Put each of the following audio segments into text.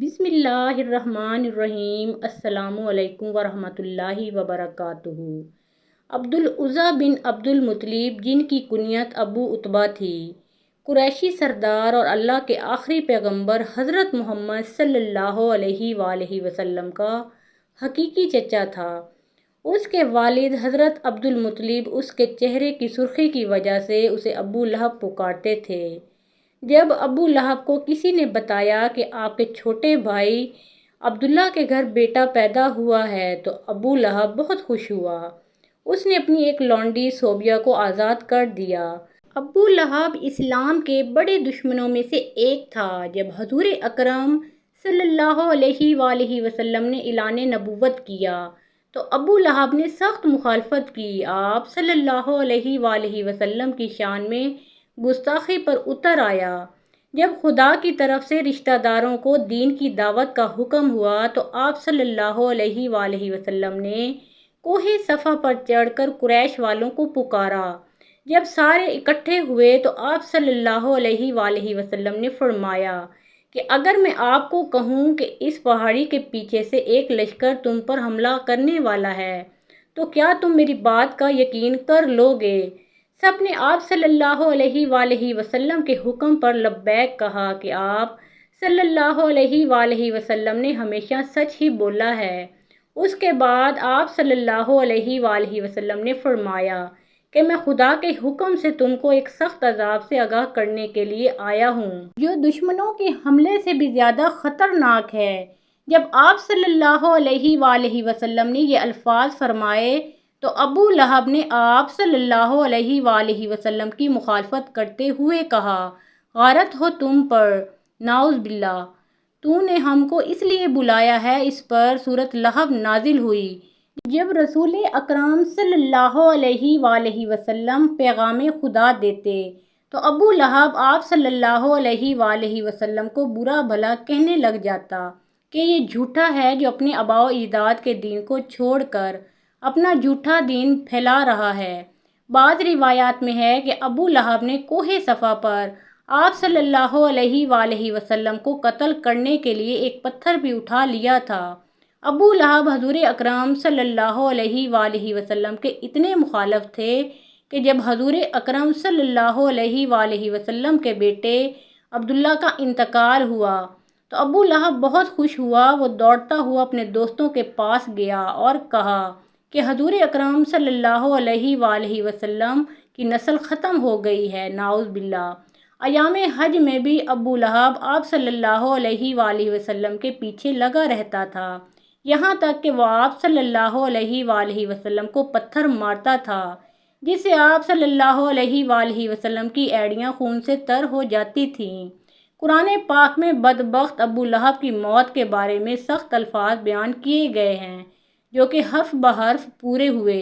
بسم اللہ الرحمن الرحیم۔ السلام علیکم ورحمۃ اللہ وبرکاتہ۔ عبدالعزیٰ بن عبد المطلب، جن کی کنیت ابو عتبہ تھی، قریشی سردار اور اللہ کے آخری پیغمبر حضرت محمد صلی اللہ علیہ وآلہ وسلم کا حقیقی چچا تھا۔ اس کے والد حضرت عبد المطلب اس کے چہرے کی سرخی کی وجہ سے اسے ابو لہب پکارتے تھے۔ جب ابو لہب کو کسی نے بتایا کہ آپ کے چھوٹے بھائی عبداللہ کے گھر بیٹا پیدا ہوا ہے تو ابو لہب بہت خوش ہوا۔ اس نے اپنی ایک لونڈی صوبیہ کو آزاد کر دیا۔ ابو لہب اسلام کے بڑے دشمنوں میں سے ایک تھا۔ جب حضور اکرم صلی اللہ علیہ وآلہ وسلم نے اعلان نبوت کیا تو ابو لہب نے سخت مخالفت کی۔ آپ صلی اللہ علیہ وآلہ وسلم کی شان میں گستاخی پر اتر آیا۔ جب خدا کی طرف سے رشتہ داروں کو دین کی دعوت کا حکم ہوا تو آپ صلی اللہ علیہ وآلہ وسلم نے کوہ صفا پر چڑھ کر قریش والوں کو پکارا۔ جب سارے اکٹھے ہوئے تو آپ صلی اللہ علیہ وآلہ وسلم نے فرمایا کہ اگر میں آپ کو کہوں کہ اس پہاڑی کے پیچھے سے ایک لشکر تم پر حملہ کرنے والا ہے تو کیا تم میری بات کا یقین کر لو گے؟ سب نے آپ صلی اللہ علیہ وآلہ وسلم کے حکم پر لبیک کہا کہ آپ صلی اللہ علیہ وآلہ وسلم نے ہمیشہ سچ ہی بولا ہے۔ اس کے بعد آپ صلی اللہ علیہ وآلہ وسلم نے فرمایا کہ میں خدا کے حکم سے تم کو ایک سخت عذاب سے آگاہ کرنے کے لیے آیا ہوں، جو دشمنوں کے حملے سے بھی زیادہ خطرناک ہے۔ جب آپ صلی اللہ علیہ وآلہ وسلم نے یہ الفاظ فرمائے تو ابو لہب نے آپ صلی اللہ علیہ وآلہ وسلم کی مخالفت کرتے ہوئے کہا، غارت ہو تم پر، نعوذ باللہ، تو نے ہم کو اس لیے بلایا ہے۔ اس پر سورۃ لہب نازل ہوئی۔ جب رسول اکرم صلی اللہ علیہ وآلہ وسلم پیغام خدا دیتے تو ابو لہب آپ صلی اللہ علیہ وآلہ وسلم کو برا بھلا کہنے لگ جاتا کہ یہ جھوٹا ہے جو اپنے آباء و اجداد کے دین کو چھوڑ کر اپنا جھوٹا دین پھیلا رہا ہے۔ بعض روایات میں ہے کہ ابو لہب نے کوہ صفا پر آپ صلی اللہ علیہ وآلہ وسلم کو قتل کرنے کے لیے ایک پتھر بھی اٹھا لیا تھا۔ ابو لہب حضور اکرم صلی اللہ علیہ وآلہ وسلم کے اتنے مخالف تھے کہ جب حضور اکرم صلی اللہ علیہ وآلہ وسلم کے بیٹے عبداللہ کا انتقال ہوا تو ابو لہب بہت خوش ہوا۔ وہ دوڑتا ہوا اپنے دوستوں کے پاس گیا اور کہا کہ حضور اکرم صلی اللہ علیہ وآلہ وسلم کی نسل ختم ہو گئی ہے، نعوذ باللہ۔ ایام حج میں بھی ابو لہب آپ صلی اللہ علیہ وآلہ وسلم کے پیچھے لگا رہتا تھا، یہاں تک کہ وہ آپ صلی اللہ علیہ وآلہ وسلم کو پتھر مارتا تھا، جس سے آپ صلی اللہ علیہ وآلہ وسلم کی ایڑیاں خون سے تر ہو جاتی تھیں۔ قرآن پاک میں بدبخت ابو لہب کی موت کے بارے میں سخت الفاظ بیان کیے گئے ہیں جو کہ حرف بحرف پورے ہوئے۔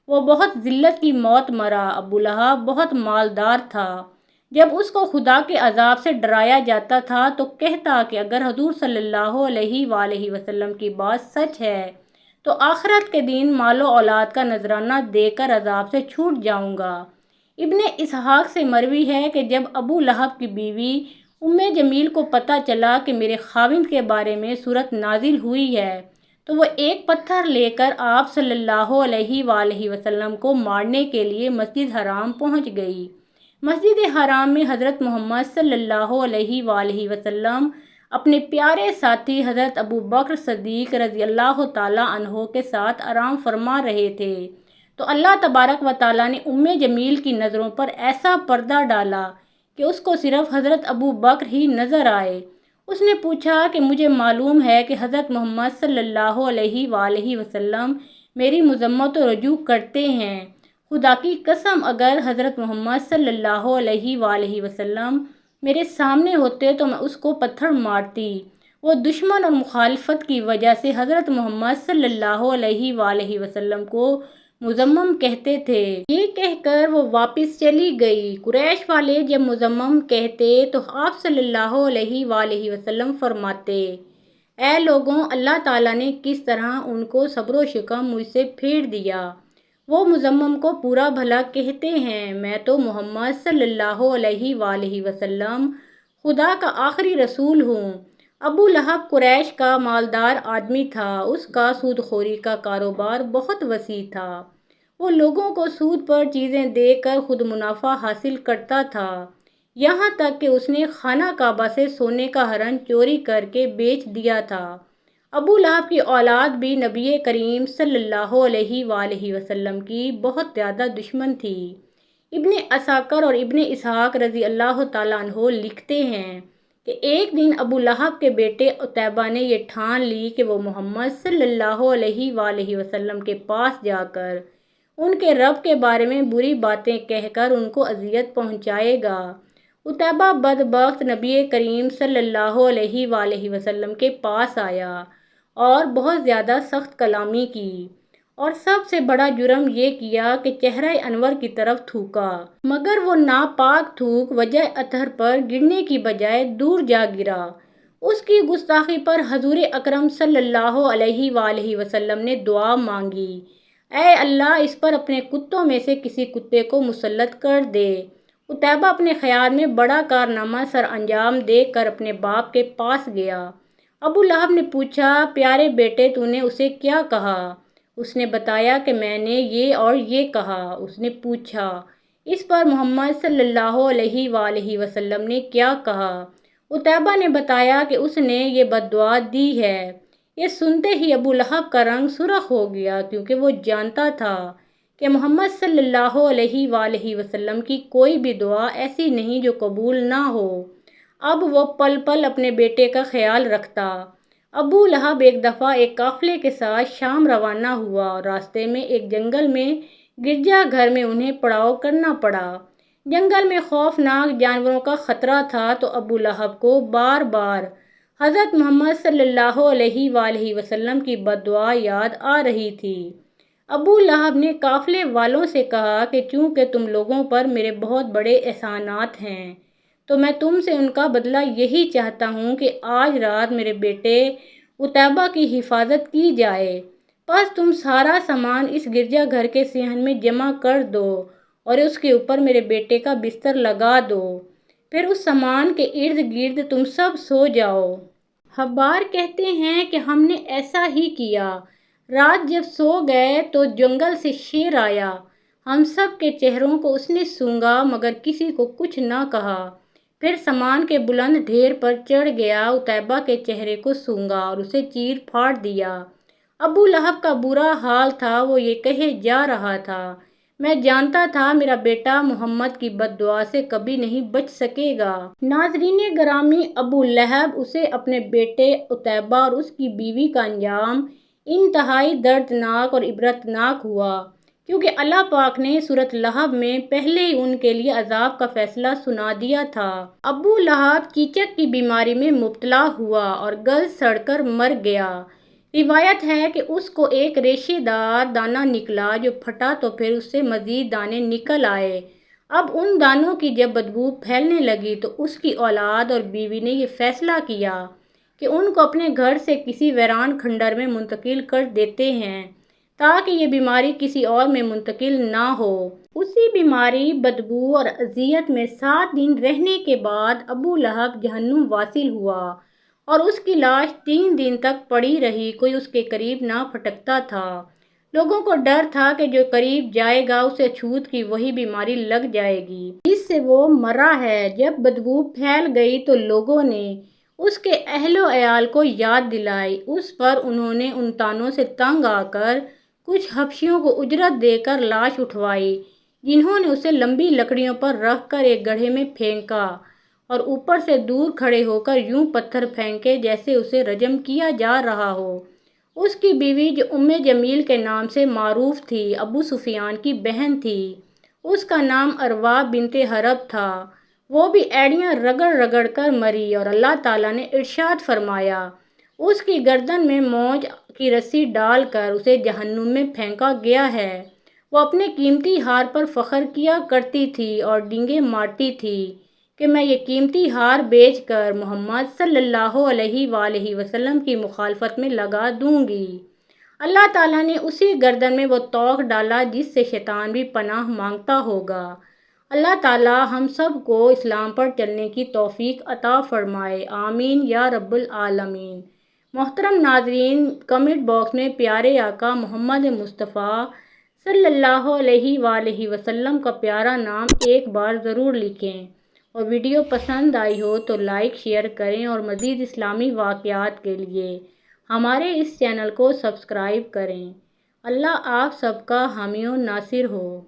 وہ بہت ذلت کی موت مرا۔ ابو لہب بہت مالدار تھا۔ جب اس کو خدا کے عذاب سے ڈرایا جاتا تھا تو کہتا کہ اگر حضور صلی اللہ علیہ وآلہ وسلم کی بات سچ ہے تو آخرت کے دن مال و اولاد کا نذرانہ دے کر عذاب سے چھوٹ جاؤں گا۔ ابن اسحاق سے مروی ہے کہ جب ابو لہب کی بیوی جمیل کو پتہ چلا کہ میرے خاوند کے بارے میں سورت نازل ہوئی ہے تو وہ ایک پتھر لے کر آپ صلی اللہ علیہ وآلہ وسلم کو مارنے کے لیے مسجد حرام پہنچ گئی۔ مسجد حرام میں حضرت محمد صلی اللہ علیہ وآلہ وسلم اپنے پیارے ساتھی حضرت ابو بکر صدیق رضی اللہ تعالیٰ عنہ کے ساتھ آرام فرما رہے تھے تو اللہ تبارک و تعالیٰ نے جمیل کی نظروں پر ایسا پردہ ڈالا کہ اس کو صرف حضرت ابو بکر ہی نظر آئے۔ اس نے پوچھا کہ مجھے معلوم ہے کہ حضرت محمد صلی اللہ علیہ وآلہ وسلم میری مذمت و رجوع کرتے ہیں۔ خدا کی قسم اگر حضرت محمد صلی اللہ علیہ وآلہ وسلم میرے سامنے ہوتے تو میں اس کو پتھر مارتی۔ وہ دشمن اور مخالفت کی وجہ سے حضرت محمد صلی اللہ علیہ وآلہ وسلم کو مذمم کہتے تھے۔ یہ کہہ کر وہ واپس چلی گئی۔ قریش والے جب مذمم کہتے تو آپ صلی اللہ علیہ وآلہ وسلم فرماتے، اے لوگوں، اللہ تعالیٰ نے کس طرح ان کو صبر و شکم مجھ سے پھیر دیا۔ وہ مذمم کو پورا بھلا کہتے ہیں، میں تو محمد صلی اللہ علیہ وآلہ وسلم خدا کا آخری رسول ہوں۔ ابو لہب قریش کا مالدار آدمی تھا، اس کا سود خوری کا کاروبار بہت وسیع تھا، وہ لوگوں کو سود پر چیزیں دے کر خود منافع حاصل کرتا تھا، یہاں تک کہ اس نے خانہ کعبہ سے سونے کا ہرن چوری کر کے بیچ دیا تھا۔ ابو لہب کی اولاد بھی نبی کریم صلی اللہ علیہ وآلہ وسلم کی بہت زیادہ دشمن تھی۔ ابن عساکر اور ابن اسحاق رضی اللہ تعالیٰ عنہ لکھتے ہیں کہ ایک دن ابو لہب کے بیٹے عتیبہ نے یہ ٹھان لی کہ وہ محمد صلی اللہ علیہ وآلہ وسلم کے پاس جا کر ان کے رب کے بارے میں بری باتیں کہہ کر ان کو اذیت پہنچائے گا۔ عتیبہ بدبخت نبی کریم صلی اللہ علیہ وآلہ وسلم کے پاس آیا اور بہت زیادہ سخت کلامی کی، اور سب سے بڑا جرم یہ کیا کہ چہرہ انور کی طرف تھوکا، مگر وہ ناپاک تھوک وجہ اطہر پر گرنے کی بجائے دور جا گرا۔ اس کی گستاخی پر حضور اکرم صلی اللہ علیہ وآلہ وسلم نے دعا مانگی، اے اللہ اس پر اپنے کتوں میں سے کسی کتے کو مسلط کر دے۔ عتیبہ اپنے خیال میں بڑا کارنامہ سر انجام دے کر اپنے باپ کے پاس گیا۔ ابو لہب نے پوچھا، پیارے بیٹے تو نے اسے کیا کہا؟ اس نے بتایا کہ میں نے یہ اور یہ کہا۔ اس نے پوچھا، اس پر محمد صلی اللہ علیہ وآلہ وسلم نے کیا کہا؟ عتیبہ نے بتایا کہ اس نے یہ بد دعا دی ہے۔ یہ سنتے ہی ابو لہب کا رنگ سرخ ہو گیا، کیونکہ وہ جانتا تھا کہ محمد صلی اللہ علیہ وآلہ وسلم کی کوئی بھی دعا ایسی نہیں جو قبول نہ ہو۔ اب وہ پل پل اپنے بیٹے کا خیال رکھتا۔ ابو لہب ایک دفعہ ایک قافلے کے ساتھ شام روانہ ہوا اور راستے میں ایک جنگل میں گرجا گھر میں انہیں پڑاؤ کرنا پڑا۔ جنگل میں خوفناک جانوروں کا خطرہ تھا، تو ابو لہب کو بار بار حضرت محمد صلی اللہ علیہ وآلہ وسلم کی بد دعا یاد آ رہی تھی۔ ابو لہب نے قافلے والوں سے کہا کہ چونکہ تم لوگوں پر میرے بہت بڑے احسانات ہیں، تو میں تم سے ان کا بدلہ یہی چاہتا ہوں کہ آج رات میرے بیٹے عتیبہ کی حفاظت کی جائے، بس تم سارا سامان اس گرجا گھر کے صحن میں جمع کر دو اور اس کے اوپر میرے بیٹے کا بستر لگا دو، پھر اس سامان کے ارد گرد تم سب سو جاؤ۔ حبار کہتے ہیں کہ ہم نے ایسا ہی کیا۔ رات جب سو گئے تو جنگل سے شیر آیا، ہم سب کے چہروں کو اس نے سونگھا مگر کسی کو کچھ نہ کہا، پھر سامان کے بلند ڈھیر پر چڑھ گیا، عتیبہ کے چہرے کو سونگھا اور اسے چیر پھاڑ دیا۔ ابو لہب کا برا حال تھا، وہ یہ کہے جا رہا تھا، میں جانتا تھا میرا بیٹا محمد کی بد دعا سے کبھی نہیں بچ سکے گا۔ ناظرین گرامی، ابو لہب اسے اپنے بیٹے عتیبہ اور اس کی بیوی کا انجام انتہائی دردناک اور عبرتناک ہوا، کیونکہ اللہ پاک نے سورۃ لہب میں پہلے ہی ان کے لیے عذاب کا فیصلہ سنا دیا تھا۔ ابو لہب چیچک کی بیماری میں مبتلا ہوا اور گل سڑ کر مر گیا۔ روایت ہے کہ اس کو ایک ریشے دار دانہ نکلا جو پھٹا تو پھر اس سے مزید دانے نکل آئے۔ اب ان دانوں کی جب بدبو پھیلنے لگی تو اس کی اولاد اور بیوی نے یہ فیصلہ کیا کہ ان کو اپنے گھر سے کسی ویران کھنڈر میں منتقل کر دیتے ہیں تاکہ یہ بیماری کسی اور میں منتقل نہ ہو۔ اسی بیماری، بدبو اور اذیت میں 7 دن رہنے کے بعد ابو لہب جہنم واصل ہوا اور اس کی لاش 3 دن تک پڑی رہی، کوئی اس کے قریب نہ پھٹکتا تھا۔ لوگوں کو ڈر تھا کہ جو قریب جائے گا اسے چھوت کی وہی بیماری لگ جائے گی جس سے وہ مرا ہے۔ جب بدبو پھیل گئی تو لوگوں نے اس کے اہل و عیال کو یاد دلائی، اس پر انہوں نے ان تانوں سے تنگ آ کر کچھ حبشیوں کو اجرت دے کر لاش اٹھوائی، جنہوں نے اسے لمبی لکڑیوں پر رکھ کر ایک گڑھے میں پھینکا اور اوپر سے دور کھڑے ہو کر یوں پتھر پھینکے جیسے اسے رجم کیا جا رہا ہو۔ اس کی بیوی جو جمیل کے نام سے معروف تھی، ابو سفیان کی بہن تھی، اس کا نام اروا بنت حرب تھا، وہ بھی ایڑیاں رگڑ رگڑ کر مری اور اللہ تعالیٰ نے ارشاد فرمایا، اس کی گردن میں موج کی رسی ڈال کر اسے جہنم میں پھینکا گیا ہے۔ وہ اپنے قیمتی ہار پر فخر کیا کرتی تھی اور ڈینگیں مارتی تھی کہ میں یہ قیمتی ہار بیچ کر محمد صلی اللہ علیہ وآلہ وسلم کی مخالفت میں لگا دوں گی۔ اللہ تعالیٰ نے اسی گردن میں وہ توق ڈالا جس سے شیطان بھی پناہ مانگتا ہوگا۔ اللہ تعالی ہم سب کو اسلام پر چلنے کی توفیق عطا فرمائے، آمین یا رب العالمین۔ محترم ناظرین، کمنٹ باکس میں پیارے آقا محمد مصطفیٰ صلی اللہ علیہ وآلہ وسلم کا پیارا نام ایک بار ضرور لکھیں، اور ویڈیو پسند آئی ہو تو لائک شیئر کریں، اور مزید اسلامی واقعات کے لیے ہمارے اس چینل کو سبسکرائب کریں۔ اللہ آپ سب کا حامی و ناصر ہو۔